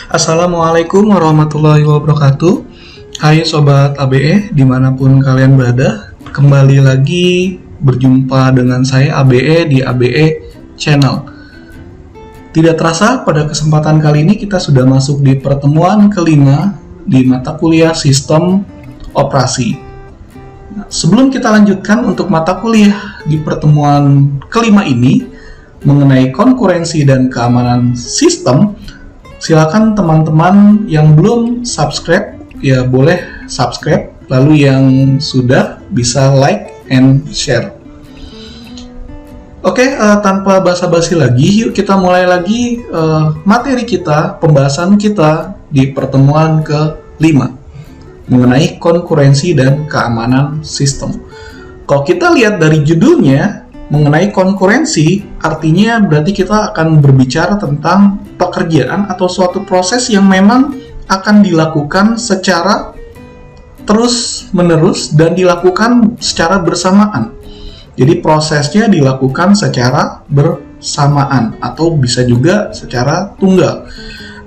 Assalamualaikum warahmatullahi wabarakatuh. Hai Sobat ABE, dimanapun kalian berada. Kembali lagi berjumpa dengan saya ABE di ABE Channel. Tidak terasa pada kesempatan kali ini kita sudah masuk di pertemuan kelima di mata kuliah Sistem Operasi. Nah, sebelum kita lanjutkan untuk mata kuliah di pertemuan kelima ini mengenai konkurensi dan keamanan sistem, silakan teman-teman yang belum subscribe, ya boleh subscribe. Lalu yang sudah bisa like and share. Oke, tanpa basa-basi lagi, yuk kita mulai lagi materi kita, pembahasan kita di pertemuan ke-5 mengenai konkurensi dan keamanan sistem. Kalau kita lihat dari judulnya, mengenai konkurensi, artinya berarti kita akan berbicara tentang pekerjaan atau suatu proses yang memang akan dilakukan secara terus-menerus dan dilakukan secara bersamaan. Jadi prosesnya dilakukan secara bersamaan atau bisa juga secara tunggal.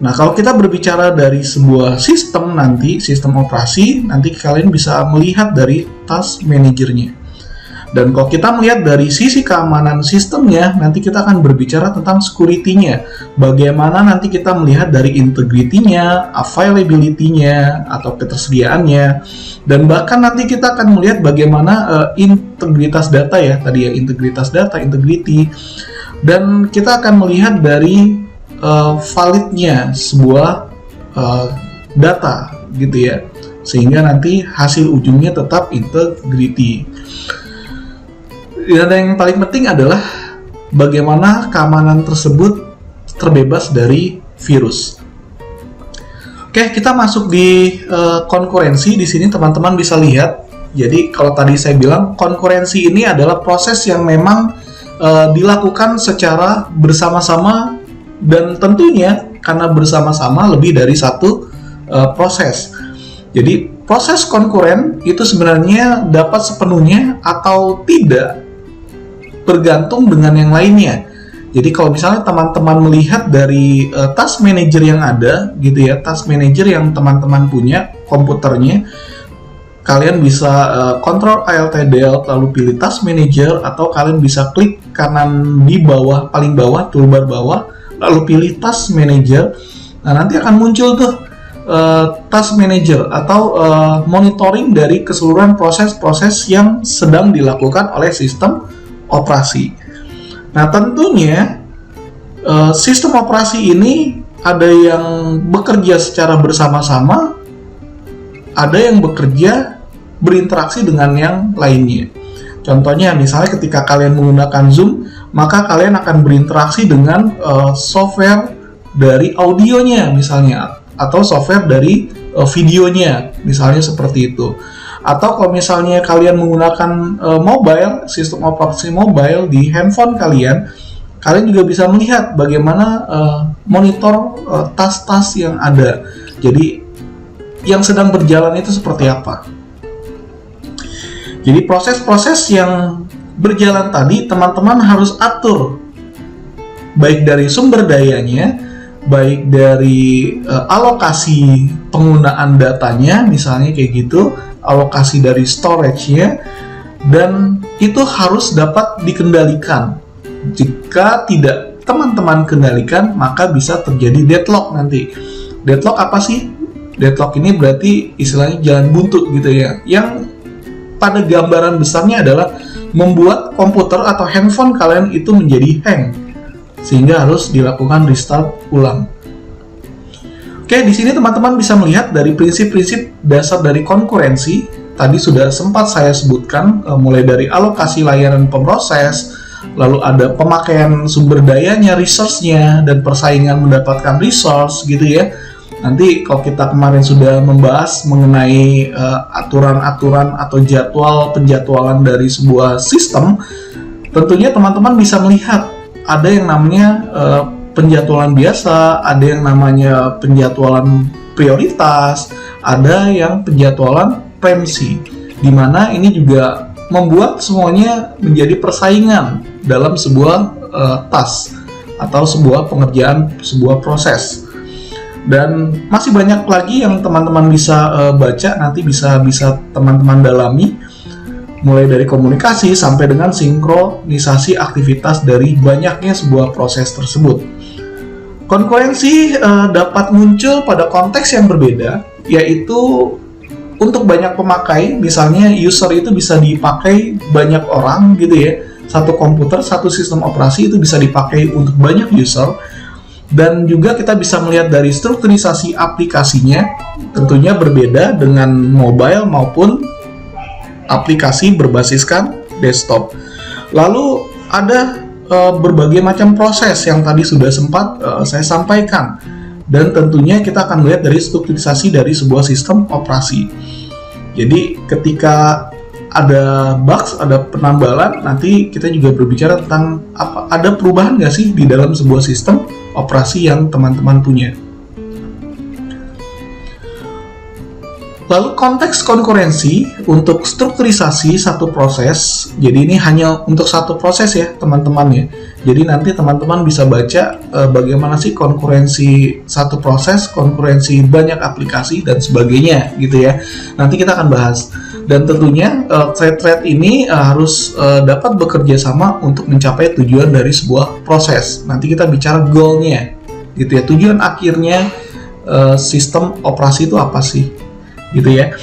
Nah, kalau kita berbicara dari sebuah sistem nanti, sistem operasi, nanti kalian bisa melihat dari task manajernya. Dan kalau kita melihat dari sisi keamanan sistemnya, nanti kita akan berbicara tentang security-nya. Bagaimana nanti kita melihat dari integrity-nya, availability-nya, atau ketersediaannya. Dan bahkan nanti kita akan melihat bagaimana integritas data ya, tadi ya, integritas data, integrity. Dan kita akan melihat dari validnya sebuah data gitu ya. Sehingga nanti hasil ujungnya tetap integrity. Dan yang paling penting adalah bagaimana keamanan tersebut terbebas dari virus. Oke, kita masuk di konkurensi. Di sini teman-teman bisa lihat. Jadi kalau tadi saya bilang konkurensi ini adalah proses yang memang dilakukan secara bersama-sama dan tentunya karena bersama-sama lebih dari satu proses. Jadi proses konkuren itu sebenarnya dapat sepenuhnya atau tidak bergantung dengan yang lainnya. Jadi kalau misalnya teman-teman melihat dari task manager yang ada gitu ya, task manager yang teman-teman punya komputernya, kalian bisa kontrol Alt Delete lalu pilih task manager, atau kalian bisa klik kanan di bawah, paling bawah, toolbar bawah, lalu pilih task manager. Nah, nanti akan muncul tuh task manager atau monitoring dari keseluruhan proses-proses yang sedang dilakukan oleh sistem operasi. Nah, tentunya sistem operasi ini ada yang bekerja secara bersama-sama, ada yang bekerja berinteraksi dengan yang lainnya. Contohnya, misalnya ketika kalian menggunakan Zoom, maka kalian akan berinteraksi dengan software dari audionya misalnya, atau software dari videonya, misalnya seperti itu. Atau kalau misalnya kalian menggunakan mobile, sistem operasi mobile di handphone kalian juga bisa melihat bagaimana monitor tas-tas yang ada. Jadi yang sedang berjalan itu seperti apa. Jadi proses-proses yang berjalan tadi teman-teman harus atur, baik dari sumber dayanya, baik dari alokasi penggunaan datanya, misalnya kayak gitu, alokasi dari storage-nya, dan itu harus dapat dikendalikan. Jika tidak teman-teman kendalikan, maka bisa terjadi deadlock nanti. Deadlock apa sih? Deadlock ini berarti istilahnya jalan buntu gitu ya, yang pada gambaran besarnya adalah membuat komputer atau handphone kalian itu menjadi hang, sehingga harus dilakukan restart ulang. Oke, di sini teman-teman bisa melihat dari prinsip-prinsip dasar dari konkurensi. Tadi sudah sempat saya sebutkan, mulai dari alokasi layanan pemroses, lalu ada pemakaian sumber dayanya, resource-nya, dan persaingan mendapatkan resource gitu ya. Nanti kalau kita kemarin sudah membahas mengenai aturan-aturan atau jadwal penjadwalan dari sebuah sistem, tentunya teman-teman bisa melihat ada yang namanya penjadwalan biasa, ada yang namanya penjadwalan prioritas, ada yang penjadwalan preemsi, di mana ini juga membuat semuanya menjadi persaingan dalam sebuah task atau sebuah pengerjaan, sebuah proses. Dan masih banyak lagi yang teman-teman bisa baca, nanti bisa teman-teman dalami, mulai dari komunikasi sampai dengan sinkronisasi aktivitas dari banyaknya sebuah proses tersebut. Konkurensi dapat muncul pada konteks yang berbeda, yaitu untuk banyak pemakai, misalnya user itu bisa dipakai banyak orang gitu ya. Satu komputer, satu sistem operasi itu bisa dipakai untuk banyak user. Dan juga kita bisa melihat dari strukturisasi aplikasinya, tentunya berbeda dengan mobile maupun aplikasi berbasiskan desktop. Lalu ada berbagai macam proses yang tadi sudah sempat saya sampaikan, dan tentunya kita akan melihat dari strukturisasi dari sebuah sistem operasi. Jadi ketika ada bugs, ada penambalan, nanti kita juga berbicara tentang ada perubahan nggak sih di dalam sebuah sistem operasi yang teman-teman punya. Lalu konteks konkurensi untuk strukturisasi satu proses. Jadi ini hanya untuk satu proses ya teman-teman ya. Jadi nanti teman-teman bisa baca bagaimana sih konkurensi satu proses, konkurensi banyak aplikasi dan sebagainya gitu ya. Nanti kita akan bahas. Dan tentunya thread ini harus dapat bekerja sama untuk mencapai tujuan dari sebuah proses. Nanti kita bicara goalnya gitu ya. Tujuan akhirnya sistem operasi itu apa sih? Gitu ya.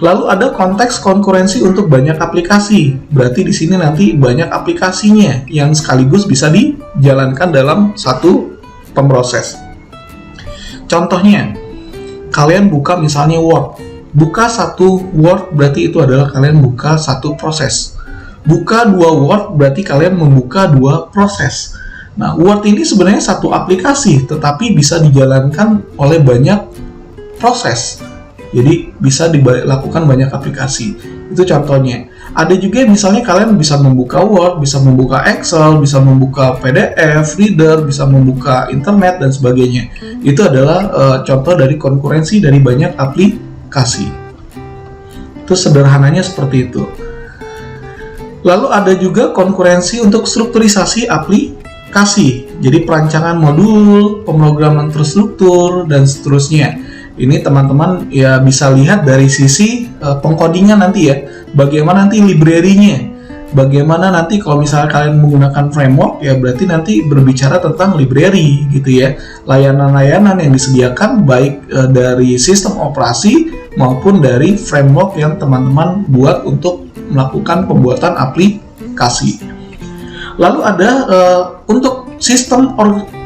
Lalu ada konteks konkurensi untuk banyak aplikasi. Berarti di sini nanti banyak aplikasinya yang sekaligus bisa dijalankan dalam satu pemproses. Contohnya, kalian buka misalnya Word. Buka satu Word berarti itu adalah kalian buka satu proses. Buka dua Word berarti kalian membuka dua proses. Nah, Word ini sebenarnya satu aplikasi, tetapi bisa dijalankan oleh banyak proses. Jadi bisa dilakukan banyak aplikasi. Itu contohnya. Ada juga misalnya kalian bisa membuka Word, bisa membuka Excel, bisa membuka PDF, Reader, bisa membuka internet dan sebagainya. Itu adalah contoh dari konkurensi dari banyak aplikasi. Itu sederhananya seperti itu. Lalu ada juga konkurensi untuk strukturisasi aplikasi. Jadi perancangan modul, pemrograman terstruktur dan seterusnya. Ini teman-teman ya bisa lihat dari sisi pengkodingan nanti ya, bagaimana nanti library-nya, bagaimana nanti kalau misalnya kalian menggunakan framework ya berarti nanti berbicara tentang library gitu ya, layanan-layanan yang disediakan baik dari sistem operasi maupun dari framework yang teman-teman buat untuk melakukan pembuatan aplikasi. Lalu ada untuk sistem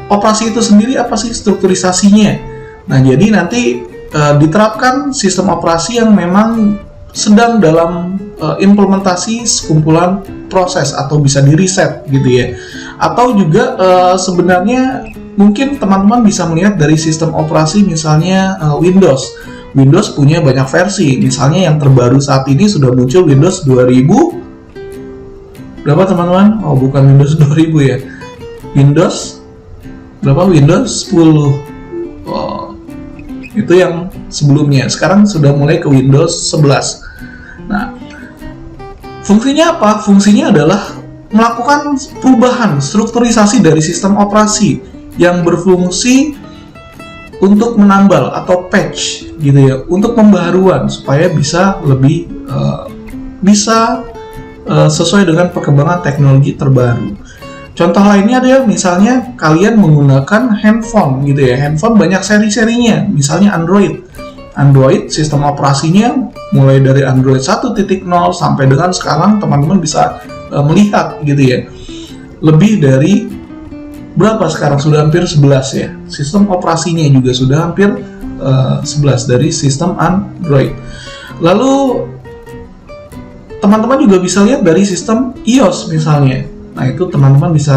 operasi itu sendiri apa sih strukturisasinya? Nah, jadi nanti diterapkan sistem operasi yang memang sedang dalam implementasi sekumpulan proses atau bisa di-reset gitu ya. Atau juga sebenarnya mungkin teman-teman bisa melihat dari sistem operasi misalnya Windows. Windows punya banyak versi. Misalnya yang terbaru saat ini sudah muncul Windows 2000. Berapa teman-teman? Oh, bukan Windows 2000 ya. Windows berapa? Windows 10. Oh, itu yang sebelumnya. Sekarang sudah mulai ke Windows 11. Nah, fungsinya apa? Fungsinya adalah melakukan perubahan strukturisasi dari sistem operasi yang berfungsi untuk menambal atau patch gitu ya, untuk pembaharuan supaya bisa lebih sesuai dengan perkembangan teknologi terbaru. Contoh lainnya ada misalnya kalian menggunakan handphone gitu ya. Handphone banyak seri-serinya, misalnya Android. Android sistem operasinya mulai dari Android 1.0 sampai dengan sekarang teman-teman bisa melihat gitu ya. Lebih dari berapa sekarang? Sudah hampir 11 ya. Sistem operasinya juga sudah hampir 11 dari sistem Android. Lalu teman-teman juga bisa lihat dari sistem iOS misalnya. Nah, itu teman-teman bisa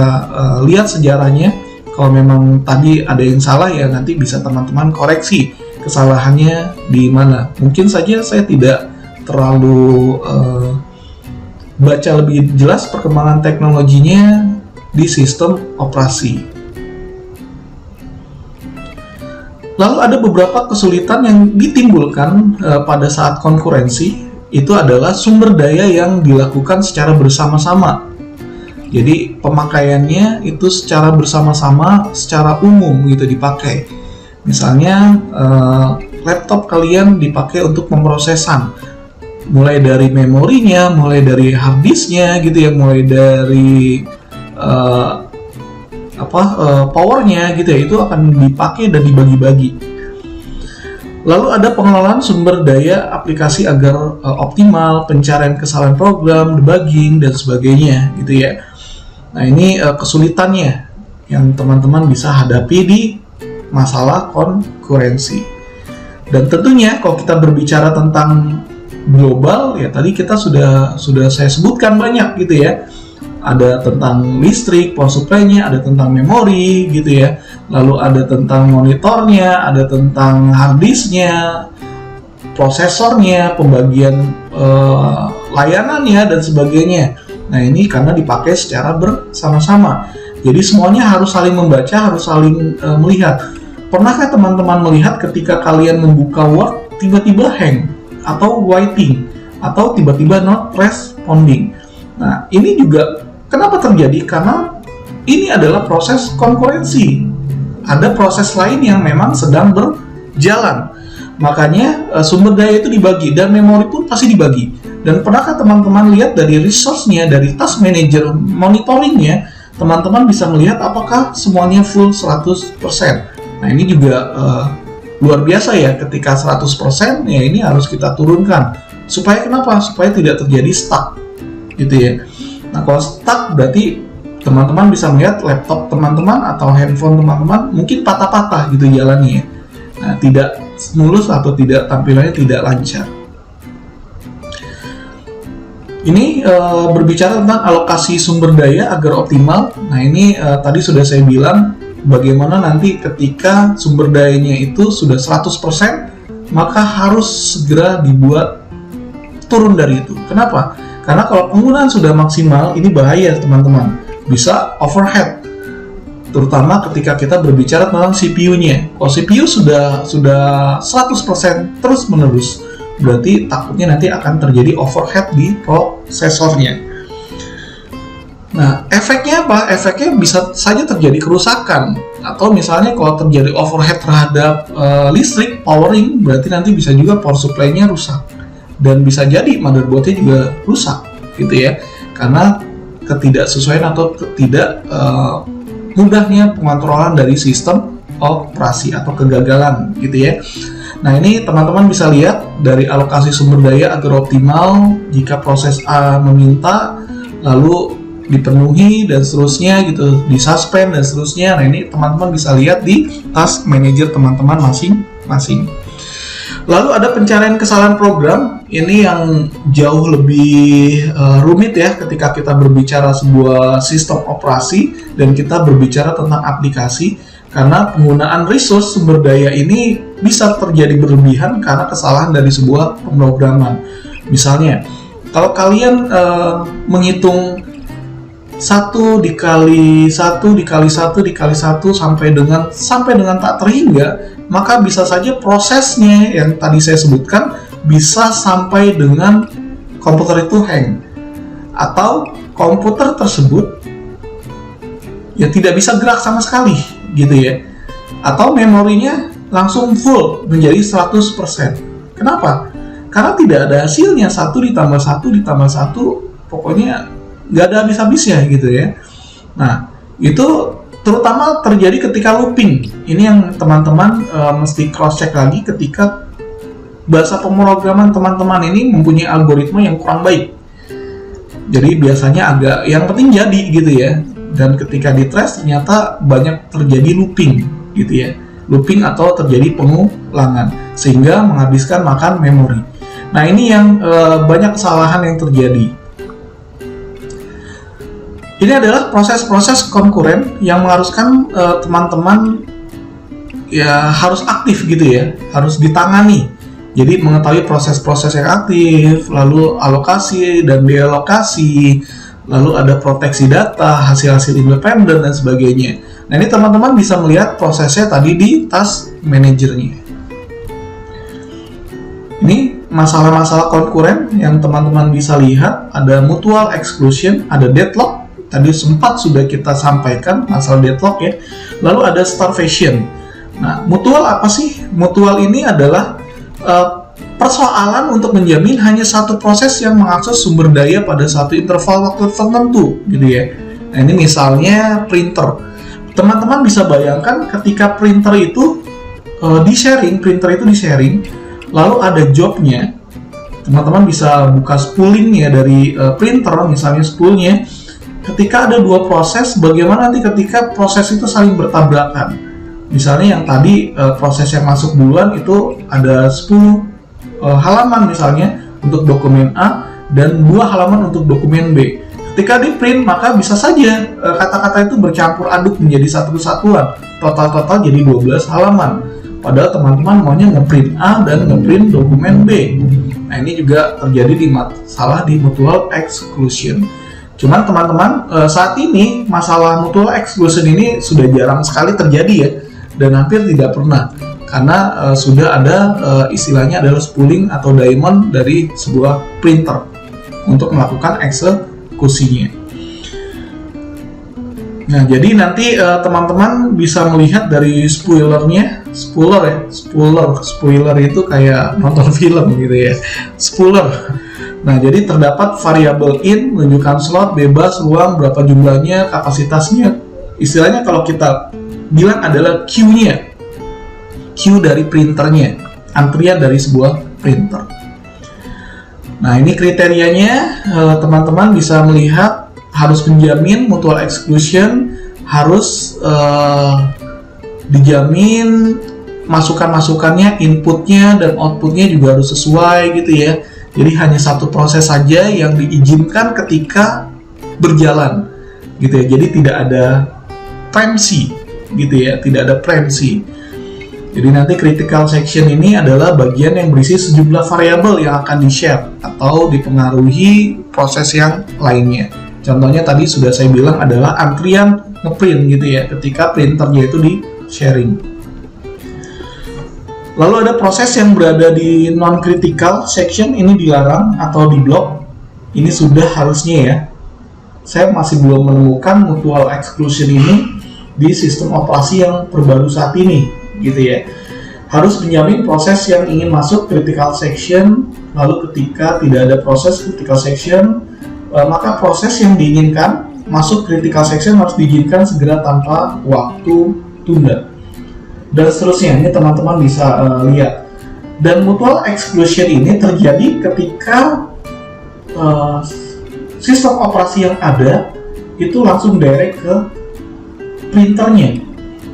lihat sejarahnya. Kalau memang tadi ada yang salah ya nanti bisa teman-teman koreksi kesalahannya di mana. Mungkin saja saya tidak terlalu baca lebih jelas perkembangan teknologinya di sistem operasi. Lalu ada beberapa kesulitan yang ditimbulkan pada saat konkurensi. Itu adalah sumber daya yang dilakukan secara bersama-sama. Jadi pemakaiannya itu secara bersama-sama, secara umum gitu dipakai. Misalnya laptop kalian dipakai untuk pemrosesan, mulai dari memorinya, mulai dari hard disknya gitu ya, mulai dari powernya gitu ya, itu akan dipakai dan dibagi-bagi. Lalu ada pengelolaan sumber daya aplikasi agar optimal, pencarian kesalahan program, debugging dan sebagainya gitu ya. Nah ini kesulitannya yang teman-teman bisa hadapi di masalah konkurensi. Dan tentunya kalau kita berbicara tentang global ya, tadi kita sudah saya sebutkan banyak gitu ya. Ada tentang listrik, power supply-nya, ada tentang memori gitu ya. Lalu ada tentang monitornya, ada tentang hard disk-nya, prosesornya, pembagian layanannya dan sebagainya. Nah, ini karena dipakai secara bersama-sama. Jadi semuanya harus saling membaca, harus saling melihat. Pernahkah teman-teman melihat ketika kalian membuka Word tiba-tiba hang atau waiting atau tiba-tiba not responding? Nah, ini juga kenapa terjadi? Karena ini adalah proses konkurensi. Ada proses lain yang memang sedang berjalan. Makanya sumber daya itu dibagi dan memori pun pasti dibagi. Dan pernahkah teman-teman lihat dari resource-nya, dari task manager monitoring-nya, teman-teman bisa melihat apakah semuanya full 100%. Nah, ini juga luar biasa ya, ketika 100% ya ini harus kita turunkan. Supaya kenapa? Supaya tidak terjadi stuck gitu ya. Nah, kalau stuck berarti teman-teman bisa melihat laptop teman-teman atau handphone teman-teman mungkin patah-patah gitu jalannya ya. Nah, tidak mulus atau tidak, tampilannya tidak lancar. Ini berbicara tentang alokasi sumber daya agar optimal. Nah, ini tadi sudah saya bilang bagaimana nanti ketika sumber dayanya itu sudah 100%, maka harus segera dibuat turun dari itu. Kenapa? Karena kalau penggunaan sudah maksimal, ini bahaya teman-teman. Bisa overhead. Terutama ketika kita berbicara tentang CPU-nya. Kalau CPU sudah 100% terus-menerus, berarti takutnya nanti akan terjadi overhead di prosesornya. Nah, efeknya apa? Efeknya bisa saja terjadi kerusakan. Atau misalnya kalau terjadi overhead terhadap listrik, powering, berarti nanti bisa juga power supply-nya rusak. Dan bisa jadi motherboard-nya juga rusak, gitu ya. Karena ketidaksesuaian atau tidak mudahnya pengontrolan dari sistem operasi atau kegagalan, gitu ya. Nah, ini teman-teman bisa lihat dari alokasi sumber daya agar optimal jika proses A meminta, lalu dipenuhi dan seterusnya gitu, disuspend dan seterusnya. Nah, ini teman-teman bisa lihat di task manager teman-teman masing-masing. Lalu ada pencarian kesalahan program. Ini yang jauh lebih rumit ya ketika kita berbicara sebuah sistem operasi dan kita berbicara tentang aplikasi, karena penggunaan resource sumber daya ini bisa terjadi berlebihan karena kesalahan dari sebuah pemrograman. Misalnya, kalau kalian menghitung 1 dikali 1 dikali 1 dikali 1 sampai dengan tak terhingga, maka bisa saja prosesnya yang tadi saya sebutkan bisa sampai dengan komputer itu hang, atau komputer tersebut ya tidak bisa gerak sama sekali gitu ya, atau memorinya langsung full menjadi 100%. Kenapa? Karena tidak ada hasilnya. 1 ditambah 1 ditambah 1, pokoknya nggak ada habis-habisnya gitu ya. Nah, itu terutama terjadi ketika looping. Ini yang teman-teman mesti cross-check lagi ketika bahasa pemrograman teman-teman ini mempunyai algoritma yang kurang baik. Jadi biasanya agak, yang penting jadi gitu ya. Dan ketika di-trace ternyata banyak terjadi looping gitu ya. Looping atau terjadi pengulangan sehingga menghabiskan makan memori. Nah, ini yang banyak kesalahan yang terjadi. Ini adalah proses-proses konkuren yang mengharuskan teman-teman ya harus aktif gitu ya, harus ditangani. Jadi mengetahui proses-proses yang aktif, lalu alokasi dan dealokasi, lalu ada proteksi data, hasil-hasil independen dan sebagainya. Nah, ini teman-teman bisa melihat prosesnya tadi di task manajernya. Ini masalah-masalah konkuren yang teman-teman bisa lihat, ada mutual exclusion, ada deadlock. Tadi sempat sudah kita sampaikan masalah deadlock ya. Lalu ada starvation. Nah, mutual apa sih? Mutual ini adalah persoalan untuk menjamin hanya satu proses yang mengakses sumber daya pada satu interval waktu tertentu, gitu ya. Nah, ini misalnya printer. Teman-teman bisa bayangkan ketika printer itu di-sharing, lalu ada jobnya. Teman-teman bisa buka spoolingnya dari printer, misalnya spoolnya. Ketika ada dua proses, bagaimana nanti ketika proses itu saling bertabrakan? Misalnya yang tadi proses yang masuk duluan itu ada 10 halaman misalnya untuk dokumen A dan 2 halaman untuk dokumen B. Ketika di print, maka bisa saja kata-kata itu bercampur aduk menjadi satu kesatuan. Total jadi 12 halaman. Padahal teman-teman maunya ngeprint A dan ngeprint dokumen B. Nah, ini juga terjadi di masalah di mutual exclusion. Cuman teman-teman, saat ini masalah mutual exclusion ini sudah jarang sekali terjadi ya, dan hampir tidak pernah, karena sudah ada istilahnya adalah spooling atau daemon dari sebuah printer untuk melakukan eksekusinya. Nah, jadi nanti teman-teman bisa melihat dari spoilernya, spoiler itu kayak nonton film gitu ya, spooler. Nah, jadi terdapat variabel in, menunjukkan slot, bebas, ruang, berapa jumlahnya, kapasitasnya. Istilahnya kalau kita bilang adalah queue-nya. Queue dari printernya, antrian dari sebuah printer. Nah, ini kriterianya, teman-teman bisa melihat harus menjamin mutual exclusion, harus dijamin masukan-masukannya, inputnya dan outputnya juga harus sesuai gitu ya. Jadi hanya satu proses saja yang diizinkan ketika berjalan, gitu ya. Jadi tidak ada preempsi, gitu ya. Tidak ada preempsi. Jadi nanti critical section ini adalah bagian yang berisi sejumlah variabel yang akan di-share atau dipengaruhi proses yang lainnya. Contohnya tadi sudah saya bilang adalah antrian ngeprint, gitu ya. Ketika printernya itu di-sharing. Lalu ada proses yang berada di non-critical section, ini dilarang atau di block. Ini sudah harusnya ya. Saya masih belum menemukan mutual exclusion ini di sistem operasi yang terbaru saat ini, gitu ya. Harus menjamin proses yang ingin masuk critical section, lalu ketika tidak ada proses critical section, maka proses yang diinginkan masuk critical section harus diizinkan segera tanpa waktu tunda. Dan seterusnya, ini teman-teman bisa lihat. Dan mutual exclusion ini terjadi ketika sistem operasi yang ada itu langsung direct ke printernya.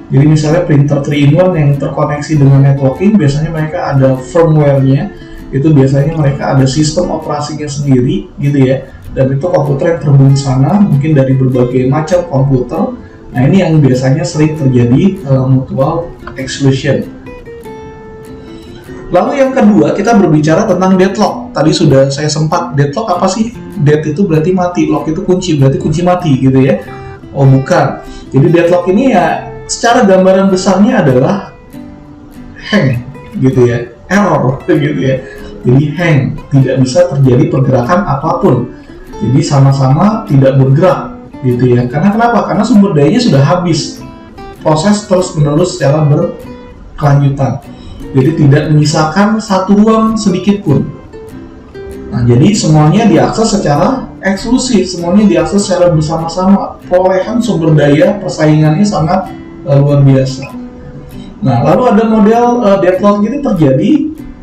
Jadi misalnya printer 3-in-1 yang terkoneksi dengan networking, biasanya mereka ada firmware-nya, itu biasanya mereka ada sistem operasinya sendiri gitu ya. Dan itu komputer yang terhubung sana, mungkin dari berbagai macam komputer. Nah, ini yang biasanya sering terjadi mutual exclusion. Lalu yang kedua, kita berbicara tentang deadlock. Tadi sudah saya sempat, deadlock apa sih? Dead itu berarti mati, lock itu kunci, berarti kunci mati gitu ya. Oh bukan. Jadi deadlock ini ya secara gambaran besarnya adalah hang gitu ya, error gitu ya. Jadi hang, tidak bisa terjadi pergerakan apapun. Jadi sama-sama tidak bergerak gitu ya. Karena kenapa? Karena sumber dayanya sudah habis. Proses terus-menerus secara berkelanjutan. Jadi tidak menyisakan satu ruang sedikit pun. Nah, jadi semuanya diakses secara eksklusif, semuanya diakses secara bersama-sama. Perolehan sumber daya persaingannya sangat luar biasa. Nah, lalu ada model deadlock ini terjadi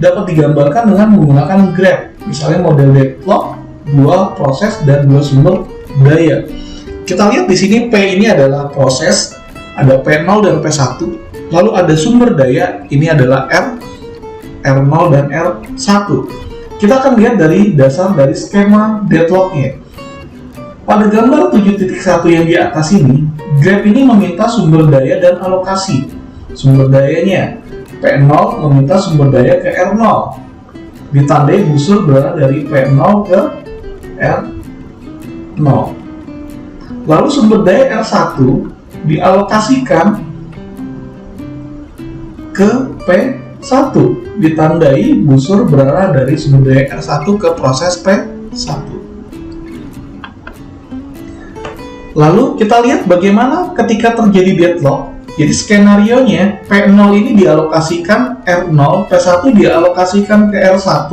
dapat digambarkan dengan menggunakan graph. Misalnya model deadlock, dua proses dan dua sumber daya. Kita lihat di sini P ini adalah proses, ada P0 dan P1. Lalu ada sumber daya, ini adalah R, R0 dan R1. Kita akan lihat dari dasar dari skema deadlock-nya. Pada gambar 7.1 yang di atas ini, graph ini meminta sumber daya dan alokasi. Sumber dayanya, P0 meminta sumber daya ke R0. Ditandai busur berada dari P0 ke R0. Lalu sumber daya R1 dialokasikan ke P1, ditandai busur berada dari sumber daya R1 ke proses P1. Lalu kita lihat bagaimana ketika terjadi deadlock, Jadi skenarionya P0 ini dialokasikan R0, P1 dialokasikan ke R1,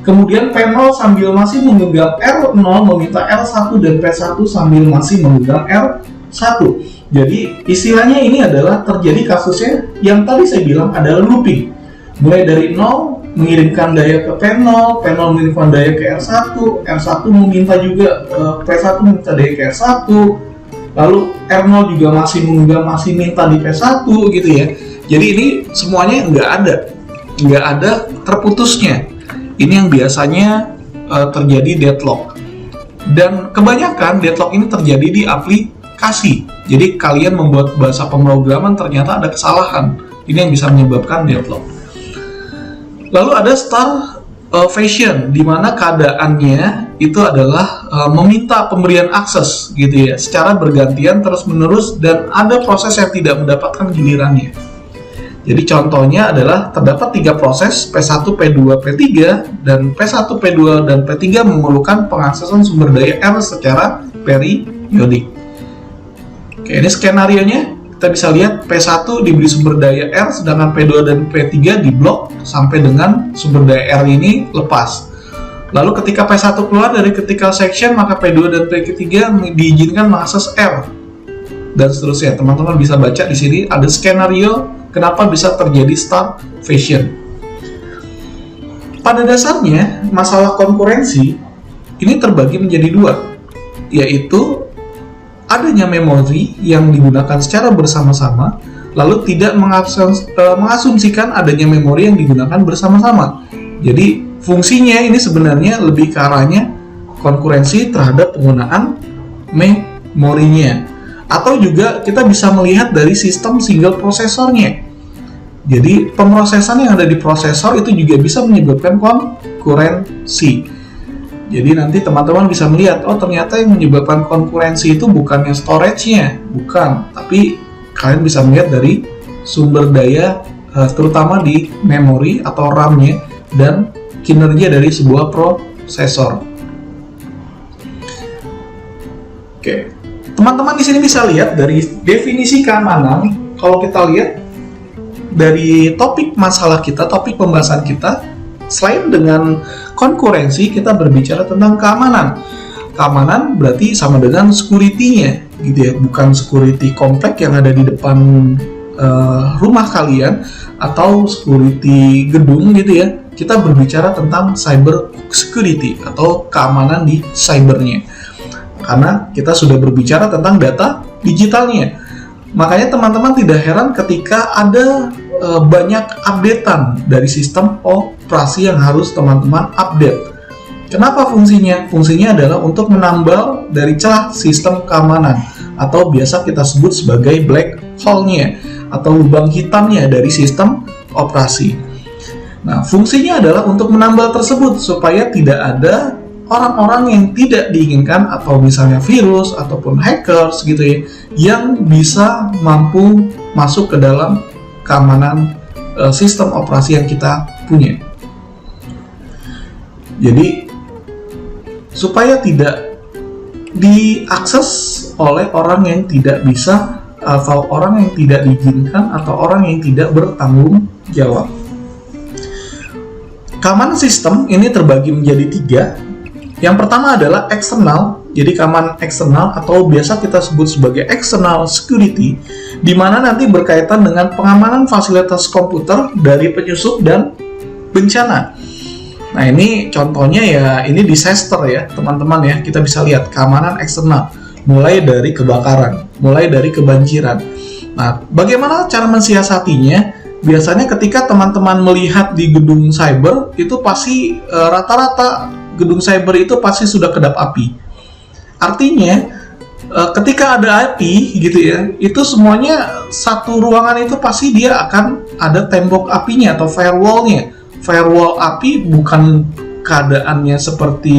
kemudian P0 sambil masih memegang R0 meminta R1 dan P1 sambil masih memegang R1. Jadi istilahnya ini adalah terjadi kasusnya yang tadi saya bilang adalah looping. Mulai dari 0 mengirimkan daya ke P0, P0 mengirimkan daya ke R1, R1 meminta juga P1 meminta daya ke R1, lalu R0 juga masih minta di P1 gitu ya. Jadi ini semuanya nggak ada terputusnya. Ini yang biasanya terjadi deadlock. Dan kebanyakan deadlock ini terjadi di aplikasi. Jadi kalian membuat bahasa pemrograman ternyata ada kesalahan. Ini yang bisa menyebabkan deadlock. Lalu ada starvation, di mana keadaannya itu adalah meminta pemberian akses gitu ya, secara bergantian terus-menerus dan ada proses yang tidak mendapatkan gilirannya. Jadi contohnya adalah terdapat 3 proses P1, P2, P3 dan P1, P2 dan P3 memerlukan pengaksesan sumber daya R secara periodik. Oke, ini skenarionya. Kita bisa lihat P1 diberi sumber daya R, sedangkan P2 dan P3 diblok sampai dengan sumber daya R ini lepas. Lalu ketika P1 keluar dari critical section, maka P2 dan P3 diizinkan mengakses R. Dan seterusnya. Teman-teman bisa baca di sini ada skenario kenapa bisa terjadi starvation. Pada dasarnya, masalah konkurensi ini terbagi menjadi 2, yaitu adanya memori yang digunakan secara bersama-sama, lalu tidak mengasumsikan adanya memori yang digunakan bersama-sama. Jadi fungsinya ini sebenarnya lebih ke arahnya konkurensi terhadap penggunaan memorinya. Atau juga kita bisa melihat dari sistem single prosesornya. Jadi pemrosesan yang ada di prosesor itu juga bisa menyebabkan konkurensi. Jadi nanti teman-teman bisa melihat, oh ternyata yang menyebabkan konkurensi itu bukannya storage-nya, bukan, tapi kalian bisa melihat dari sumber daya, terutama di memori atau RAM-nya dan kinerja dari sebuah prosesor. Oke, teman-teman di sini bisa lihat dari definisi keamanan. Kalau kita lihat dari topik masalah kita, topik pembahasan kita, selain dengan konkurensi, kita berbicara tentang keamanan. Keamanan berarti sama dengan security-nya, gitu ya, bukan security komplek yang ada di depan rumah kalian atau security gedung, gitu ya. Kita berbicara tentang cyber security atau keamanan di cybernya, karena kita sudah berbicara tentang data digitalnya. Makanya teman-teman tidak heran ketika ada banyak updatean dari sistem operasi yang harus teman-teman update. Kenapa fungsinya? Fungsinya adalah untuk menambal dari celah sistem keamanan atau biasa kita sebut sebagai black hole-nya atau lubang hitamnya dari sistem operasi. Nah, fungsinya adalah untuk menambal tersebut supaya tidak ada orang-orang yang tidak diinginkan atau misalnya virus ataupun hackers gitu ya, yang bisa mampu masuk ke dalam keamanan sistem operasi yang kita punya. Jadi supaya tidak diakses oleh orang yang tidak bisa atau orang yang tidak diizinkan atau orang yang tidak bertanggung jawab. Keamanan sistem ini terbagi menjadi 3. Yang pertama adalah eksternal. Jadi keamanan eksternal atau biasa kita sebut sebagai external security, di mana nanti berkaitan dengan pengamanan fasilitas komputer dari penyusup dan bencana. Nah, ini contohnya ya, ini disaster ya teman-teman ya. Kita bisa lihat keamanan eksternal, mulai dari kebakaran, mulai dari kebanjiran. Nah, bagaimana cara mensiasatinya? Biasanya ketika teman-teman melihat di gedung cyber, itu pasti rata-rata gedung cyber itu pasti sudah kedap api. Artinya, ketika ada api gitu ya, itu semuanya satu ruangan itu pasti dia akan ada tembok apinya atau firewall-nya. Firewall api bukan keadaannya seperti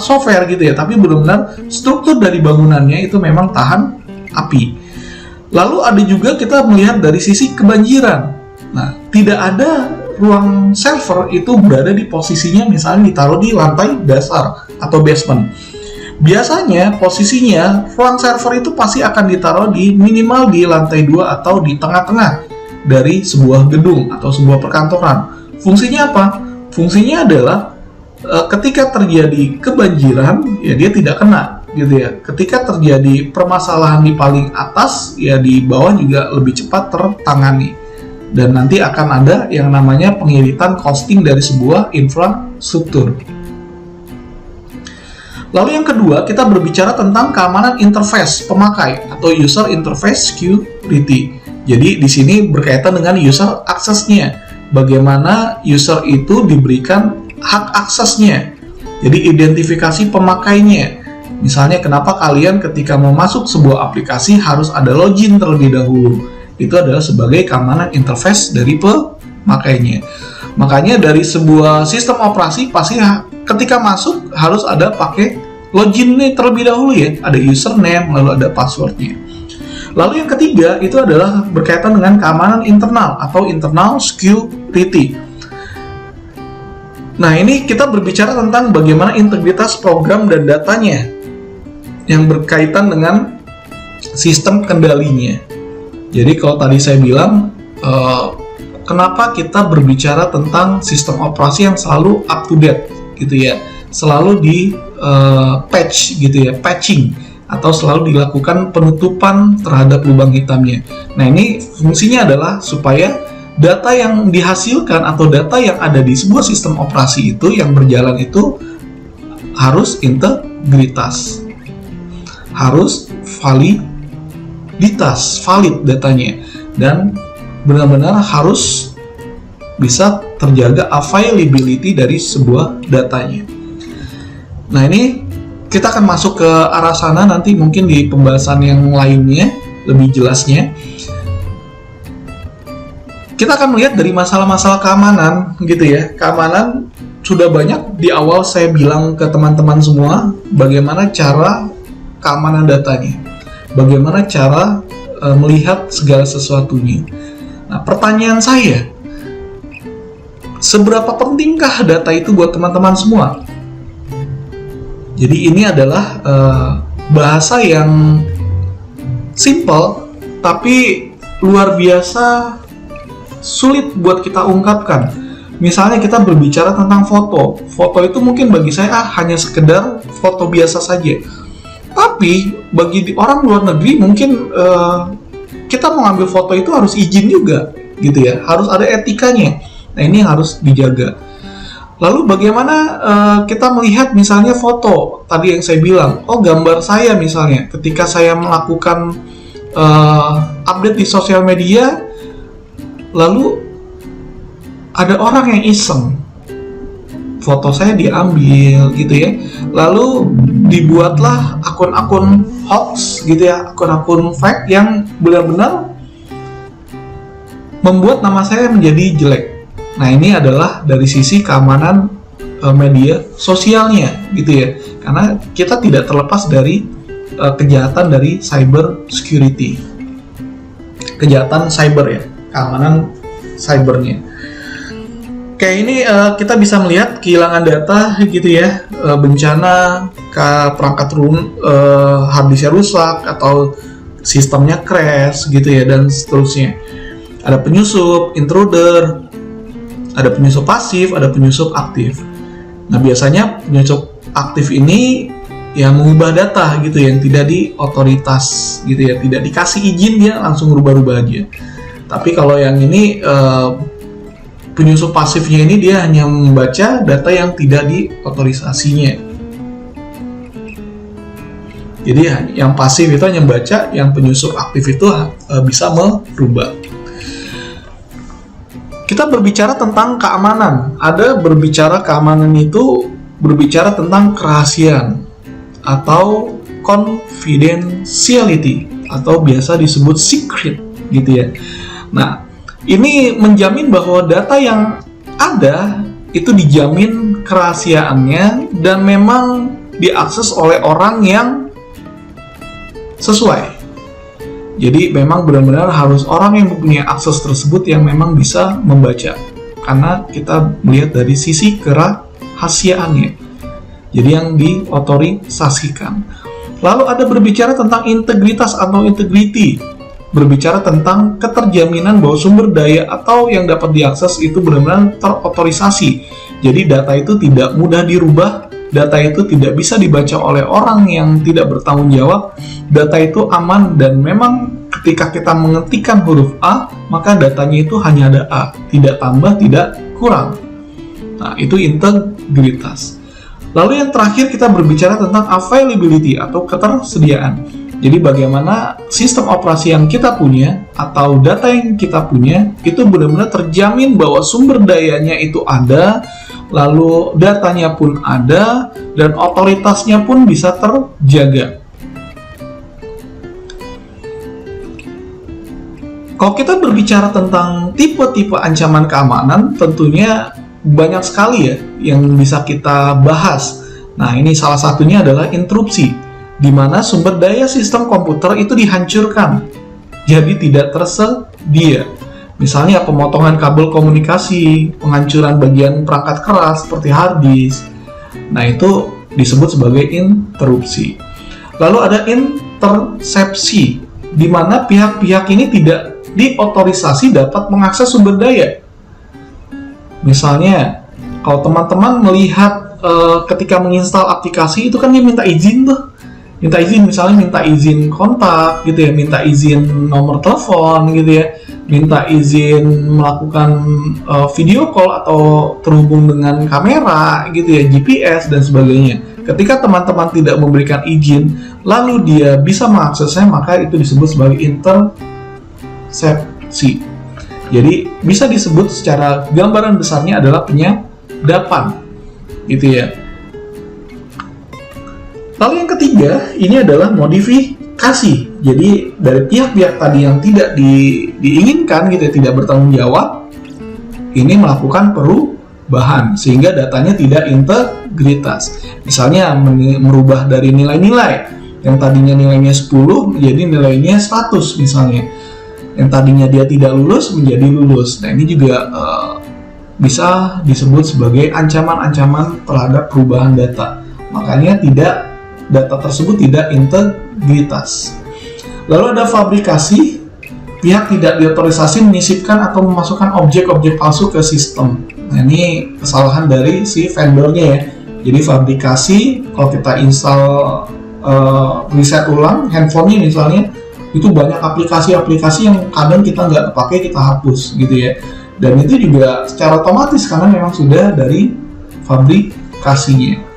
software gitu ya, tapi benar-benar struktur dari bangunannya itu memang tahan api. Lalu ada juga kita melihat dari sisi kebanjiran. Nah, tidak ada ruang server itu berada di posisinya misalnya ditaruh di lantai dasar atau basement. Biasanya posisinya ruang server itu pasti akan ditaruh di minimal di lantai 2 atau di tengah-tengah dari sebuah gedung atau sebuah perkantoran. Fungsinya apa? Fungsinya adalah ketika terjadi kebanjiran, ya dia tidak kena gitu ya. Ketika terjadi permasalahan di paling atas, ya di bawah juga lebih cepat tertangani. Dan nanti akan ada yang namanya pengiritan costing dari sebuah infrastruktur. Lalu yang kedua, kita berbicara tentang keamanan interface pemakai atau user interface security. Jadi di sini berkaitan dengan user aksesnya. Bagaimana user itu diberikan hak aksesnya. Jadi identifikasi pemakainya. Misalnya kenapa kalian ketika mau masuk sebuah aplikasi harus ada login terlebih dahulu. Itu adalah sebagai keamanan interface dari pemakainya. Makanya dari sebuah sistem operasi pasti ketika masuk harus ada pakai login nih terlebih dahulu ya, ada username lalu ada passwordnya. Lalu yang ketiga itu adalah berkaitan dengan keamanan internal atau internal security. Nah ini kita berbicara tentang bagaimana integritas program dan datanya yang berkaitan dengan sistem kendalinya. Jadi kalau tadi saya bilang kenapa kita berbicara tentang sistem operasi yang selalu up to date gitu ya, selalu di patch gitu ya, patching atau selalu dilakukan penutupan terhadap lubang hitamnya. Nah ini fungsinya adalah supaya data yang dihasilkan atau data yang ada di sebuah sistem operasi itu yang berjalan itu harus integritas, harus validitas, valid datanya, dan benar-benar harus bisa terjaga availability dari sebuah datanya. Nah ini kita akan masuk ke arah sana nanti mungkin di pembahasan yang lainnya lebih jelasnya. Kita akan melihat dari masalah-masalah keamanan gitu ya. Keamanan sudah banyak di awal saya bilang ke teman-teman semua bagaimana cara keamanan datanya, bagaimana cara melihat segala sesuatunya. Nah pertanyaan saya, seberapa pentingkah data itu buat teman-teman semua? Jadi ini adalah bahasa yang simple tapi luar biasa sulit buat kita ungkapkan. Misalnya kita berbicara tentang foto. Foto itu mungkin bagi saya hanya sekedar foto biasa saja. Tapi bagi orang luar negeri mungkin kita mau ambil foto itu harus izin juga gitu ya. Harus ada etikanya. Nah ini harus dijaga. Lalu bagaimana kita melihat misalnya foto tadi yang saya bilang, oh gambar saya misalnya ketika saya melakukan update di sosial media, lalu ada orang yang iseng foto saya diambil gitu ya, lalu dibuatlah akun-akun hoax gitu ya, akun-akun fake yang benar-benar membuat nama saya menjadi jelek. Nah ini adalah dari sisi keamanan media sosialnya gitu ya, karena kita tidak terlepas dari kejahatan dari cyber security, kejahatan cyber ya, keamanan cybernya. Kayak ini kita bisa melihat kehilangan data gitu ya, bencana, perangkat harddisknya rusak atau sistemnya crash gitu ya, dan seterusnya. Ada penyusup, intruder, ada penyusup pasif, ada penyusup aktif. Nah biasanya penyusup aktif ini yang mengubah data gitu yang tidak di otoritas gitu ya, tidak dikasih izin dia langsung rubah-rubah aja. Tapi kalau yang ini penyusup pasifnya ini dia hanya membaca data yang tidak di otorisasinya. Jadi yang pasif itu hanya membaca, yang penyusup aktif itu bisa merubah. Kita berbicara tentang keamanan. Ada berbicara keamanan itu berbicara tentang kerahasiaan atau confidentiality atau biasa disebut secret gitu ya. Nah, ini menjamin bahwa data yang ada itu dijamin kerahasiaannya dan memang diakses oleh orang yang sesuai. Jadi memang benar-benar harus orang yang mempunyai akses tersebut yang memang bisa membaca. Karena kita melihat dari sisi kerahasiaannya. Jadi yang diotorisasikan. Lalu ada berbicara tentang integritas atau integrity. Berbicara tentang keterjaminan bahwa sumber daya atau yang dapat diakses itu benar-benar terotorisasi. Jadi data itu tidak mudah dirubah, data itu tidak bisa dibaca oleh orang yang tidak bertanggung jawab, data itu aman dan memang ketika kita mengetikkan huruf A, maka datanya itu hanya ada A, tidak tambah, tidak kurang. Nah, itu integritas. Lalu yang terakhir kita berbicara tentang availability atau ketersediaan. Jadi bagaimana sistem operasi yang kita punya atau data yang kita punya itu benar-benar terjamin bahwa sumber dayanya itu ada, lalu datanya pun ada, dan otoritasnya pun bisa terjaga. Kalau kita berbicara tentang tipe-tipe ancaman keamanan, tentunya banyak sekali ya yang bisa kita bahas. Nah, ini salah satunya adalah interupsi, di mana sumber daya sistem komputer itu dihancurkan, jadi tidak tersedia. Misalnya pemotongan kabel komunikasi, penghancuran bagian perangkat keras seperti hard disk. Nah, itu disebut sebagai interupsi. Lalu ada intersepsi, di mana pihak-pihak ini tidak diotorisasi dapat mengakses sumber daya. Misalnya, kalau teman-teman melihat ketika menginstal aplikasi itu kan dia minta izin tuh. Minta izin, misalnya minta izin kontak gitu ya, minta izin nomor telepon gitu ya, minta izin melakukan video call atau terhubung dengan kamera gitu ya, GPS dan sebagainya. Ketika teman-teman tidak memberikan izin, lalu dia bisa mengaksesnya, maka itu disebut sebagai intersepsi. Jadi bisa disebut secara gambaran besarnya adalah penyadapan, gitu ya. Lalu yang ketiga, ini adalah modifikasi. Jadi dari pihak-pihak tadi yang tidak diinginkan, gitu ya, tidak bertanggung jawab, ini melakukan perubahan sehingga datanya tidak integritas. Misalnya merubah dari nilai-nilai yang tadinya nilainya 10 menjadi nilainya 100 misalnya. Yang tadinya dia tidak lulus menjadi lulus. Nah, ini juga bisa disebut sebagai ancaman-ancaman terhadap perubahan data. Makanya data tersebut tidak integritas. Lalu ada fabrikasi, pihak tidak diotorisasi menyisipkan atau memasukkan objek-objek palsu ke sistem. Nah, ini kesalahan dari si vendornya ya. Jadi fabrikasi, kalau kita install reset ulang handphonenya misalnya, itu banyak aplikasi-aplikasi yang kadang kita nggak pakai, kita hapus gitu ya. Dan itu juga secara otomatis karena memang sudah dari fabrikasinya.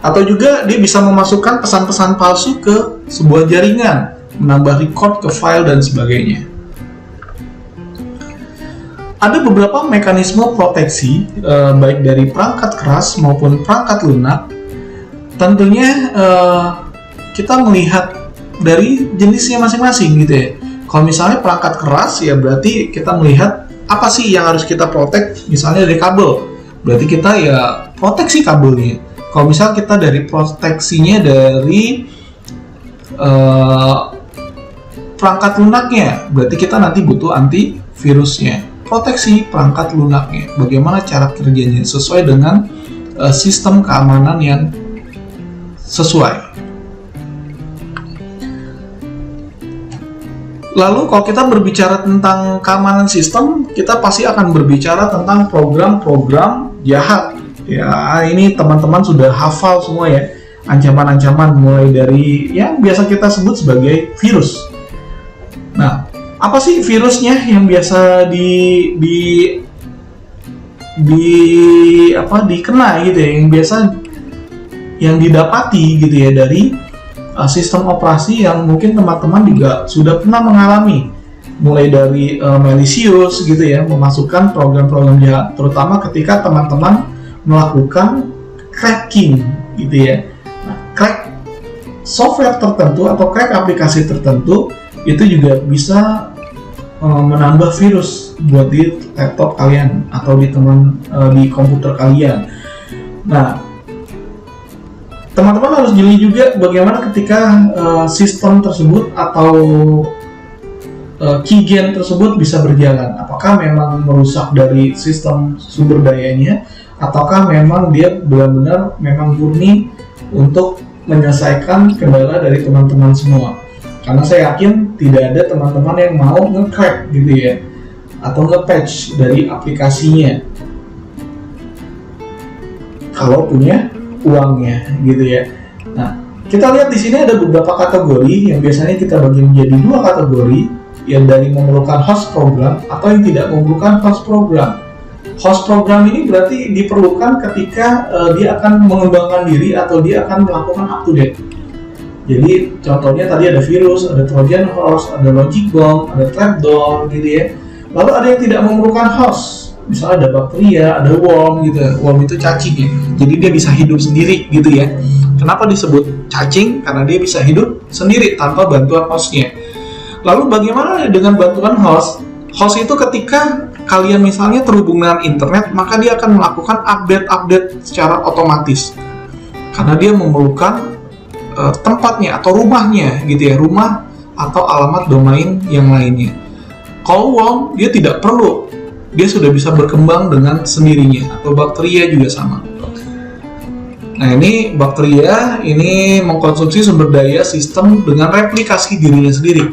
Atau juga dia bisa memasukkan pesan-pesan palsu ke sebuah jaringan, menambah record ke file dan sebagainya. Ada beberapa mekanisme proteksi baik dari perangkat keras maupun perangkat lunak. Tentunya kita melihat dari jenisnya masing-masing gitu ya. Kalau misalnya perangkat keras ya berarti kita melihat apa sih yang harus kita protect, misalnya dari kabel. Berarti kita ya proteksi kabelnya. Kalau misalnya kita dari proteksinya dari perangkat lunaknya, berarti kita nanti butuh antivirusnya. Proteksi perangkat lunaknya, bagaimana cara kerjanya sesuai dengan sistem keamanan yang sesuai. Lalu kalau kita berbicara tentang keamanan sistem, kita pasti akan berbicara tentang program-program jahat. Ya, ini teman-teman sudah hafal semua ya, ancaman-ancaman mulai dari yang biasa kita sebut sebagai virus. Nah, apa sih virusnya yang biasa dikena gitu ya, yang biasa yang didapati gitu ya dari sistem operasi yang mungkin teman-teman juga sudah pernah mengalami, mulai dari malicious gitu ya, memasukkan program-program jahat, terutama ketika teman-teman melakukan cracking gitu ya. Nah, crack software tertentu atau crack aplikasi tertentu itu juga bisa menambah virus buat di laptop kalian atau di komputer kalian. Nah, teman-teman harus jeli juga bagaimana ketika sistem tersebut atau keygen tersebut bisa berjalan. Apakah memang merusak dari sistem sumber dayanya ataukah memang dia benar-benar memang murni untuk menyelesaikan kendala dari teman-teman semua. Karena saya yakin tidak ada teman-teman yang mau nge-crack gitu ya, atau nge-patch dari aplikasinya kalau punya uangnya gitu ya. Nah, kita lihat di sini ada beberapa kategori yang biasanya kita bagi menjadi dua kategori, yang dari memerlukan host program atau yang tidak memerlukan host program. Host program ini berarti diperlukan ketika dia akan mengembangkan diri atau dia akan melakukan up to date. Jadi contohnya tadi ada virus, ada Trojan horse, ada logic bomb, ada trapdoor gitu ya. Lalu ada yang tidak memerlukan host, misalnya ada bakteria, ada worm gitu. Worm itu cacing ya, jadi dia bisa hidup sendiri gitu ya. Kenapa disebut cacing? Karena dia bisa hidup sendiri tanpa bantuan hostnya. Lalu bagaimana dengan bantuan host? Host itu ketika kalian misalnya terhubung dengan internet, maka dia akan melakukan update secara otomatis. Karena dia memerlukan tempatnya atau rumahnya gitu ya, rumah atau alamat domain yang lainnya. Kalau worm dia tidak perlu, dia sudah bisa berkembang dengan sendirinya, atau bakteria juga sama. Nah, ini bakteria ini mengkonsumsi sumber daya sistem dengan replikasi dirinya sendiri.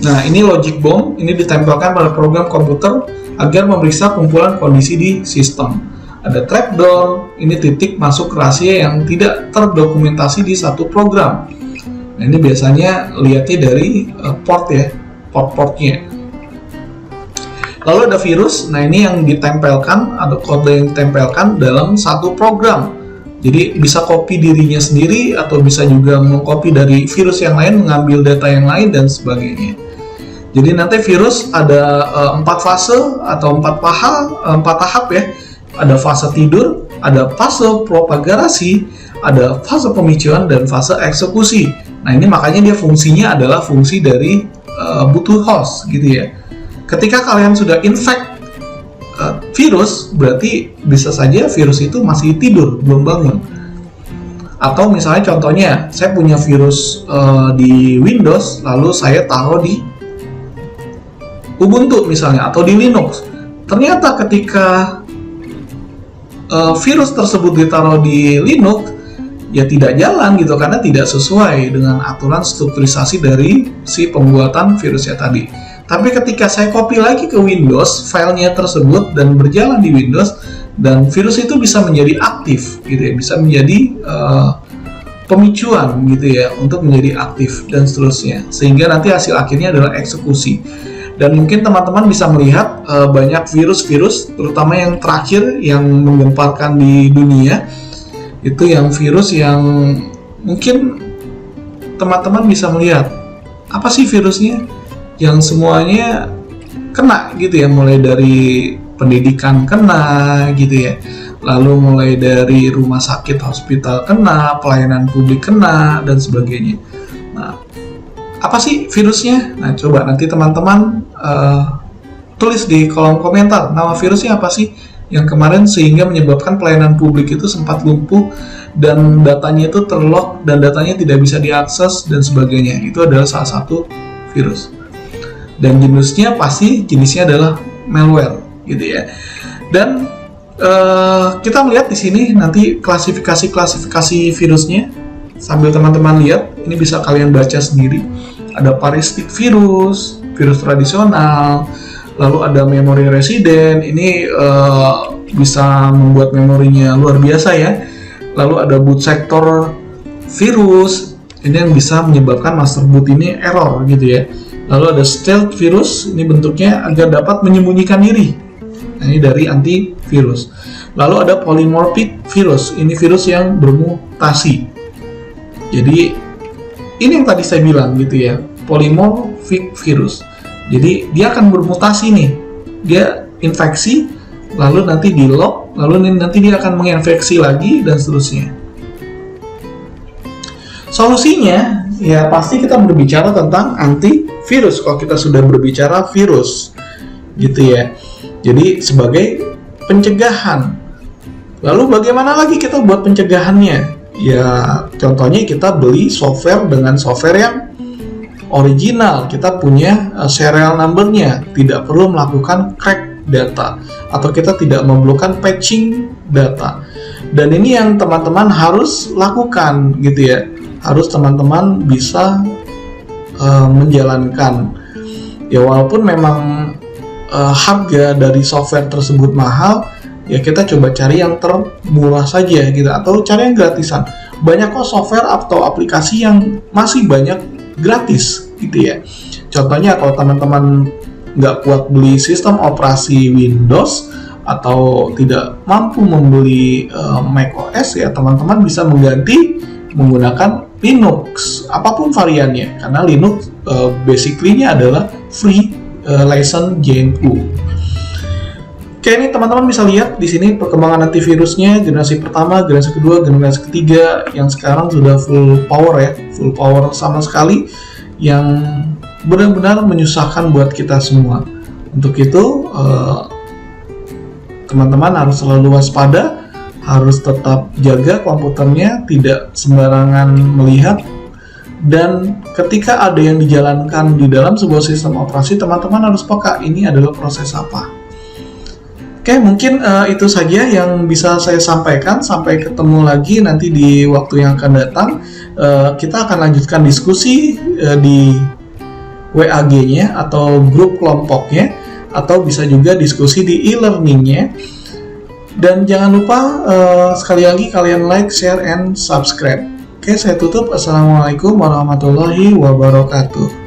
Nah, ini logic bomb, ini ditempelkan pada program komputer agar memeriksa kumpulan kondisi di sistem. Ada trapdoor, ini titik masuk rahasia yang tidak terdokumentasi di satu program. Nah, ini biasanya lihatnya dari port ya, port-portnya. Lalu ada virus, nah ini yang ditempelkan, ada kode yang ditempelkan dalam satu program. Jadi bisa copy dirinya sendiri atau bisa juga mengcopy dari virus yang lain, mengambil data yang lain dan sebagainya. Jadi nanti virus ada 4 fase atau 4 tahap ya. Ada fase tidur, ada fase propagasi, ada fase pemicuan, dan fase eksekusi. Nah, ini makanya dia fungsinya adalah fungsi dari butuh host gitu ya. Ketika kalian sudah infect virus, berarti bisa saja virus itu masih tidur, belum bangun. Atau misalnya contohnya, saya punya virus di Windows, lalu saya taruh di Ubuntu misalnya, atau di Linux. Ternyata ketika virus tersebut ditaruh di Linux, ya tidak jalan gitu, karena tidak sesuai dengan aturan strukturisasi dari si pembuatan virusnya tadi. Tapi ketika saya copy lagi ke Windows, filenya tersebut dan berjalan di Windows, dan virus itu bisa menjadi aktif gitu ya, bisa menjadi pemicuan gitu ya, untuk menjadi aktif dan seterusnya, sehingga nanti hasil akhirnya adalah eksekusi. Dan mungkin teman-teman bisa melihat banyak virus-virus, terutama yang terakhir yang menggemparkan di dunia, itu yang virus yang mungkin teman-teman bisa melihat apa sih virusnya, yang semuanya kena gitu ya, mulai dari pendidikan kena gitu ya, lalu mulai dari rumah sakit, hospital kena, pelayanan publik kena, dan sebagainya. Nah, apa sih virusnya? Nah, coba nanti teman-teman tulis di kolom komentar nama virusnya apa sih yang kemarin sehingga menyebabkan pelayanan publik itu sempat lumpuh dan datanya itu terlock dan datanya tidak bisa diakses dan sebagainya. Itu adalah salah satu virus. Dan jenisnya adalah malware gitu ya. Dan kita melihat di sini nanti klasifikasi virusnya sambil teman-teman lihat, ini bisa kalian baca sendiri. Ada parasitic virus, virus tradisional, lalu ada memory resident, ini bisa membuat memorinya luar biasa ya. Lalu ada boot sector virus, ini yang bisa menyebabkan master boot ini error gitu ya. Lalu ada stealth virus, ini bentuknya agar dapat menyembunyikan diri. Nah, ini dari antivirus. Lalu ada polymorphic virus, ini virus yang bermutasi. Jadi ini yang tadi saya bilang gitu ya, polymorphic virus. Jadi dia akan bermutasi nih, dia infeksi, lalu nanti di lock, lalu nanti dia akan menginfeksi lagi dan seterusnya. Solusinya ya pasti kita berbicara tentang antivirus kalau kita sudah berbicara virus gitu ya. Jadi sebagai pencegahan. Lalu bagaimana lagi kita buat pencegahannya? Ya contohnya kita beli software dengan software yang original, kita punya serial number-nya, tidak perlu melakukan crack data, atau kita tidak memerlukan patching data. Dan ini yang teman-teman harus lakukan gitu ya, harus teman-teman bisa menjalankan. Ya walaupun memang harga dari software tersebut mahal, ya kita coba cari yang termurah saja gitu, atau cari yang gratisan. Banyak kok software atau aplikasi yang masih banyak gratis gitu ya. Contohnya kalau teman-teman nggak kuat beli sistem operasi Windows atau tidak mampu membeli macOS, ya teman-teman bisa mengganti menggunakan Linux, apapun variannya, karena Linux basically-nya adalah free license GNU. Oke, ini teman-teman bisa lihat di sini perkembangan antivirusnya, generasi pertama, generasi kedua, generasi ketiga, yang sekarang sudah full power ya, full power sama sekali, yang benar-benar menyusahkan buat kita semua. Untuk itu teman-teman harus selalu waspada, harus tetap jaga komputernya, tidak sembarangan melihat, dan ketika ada yang dijalankan di dalam sebuah sistem operasi, teman-teman harus peka ini adalah proses apa. Oke, mungkin itu saja yang bisa saya sampaikan. Sampai ketemu lagi nanti di waktu yang akan datang. Kita akan lanjutkan diskusi di WAG-nya atau grup kelompoknya, atau bisa juga diskusi di e-learning-nya. Dan jangan lupa sekali lagi kalian like, share, and subscribe. Oke, saya tutup. Assalamualaikum warahmatullahi wabarakatuh.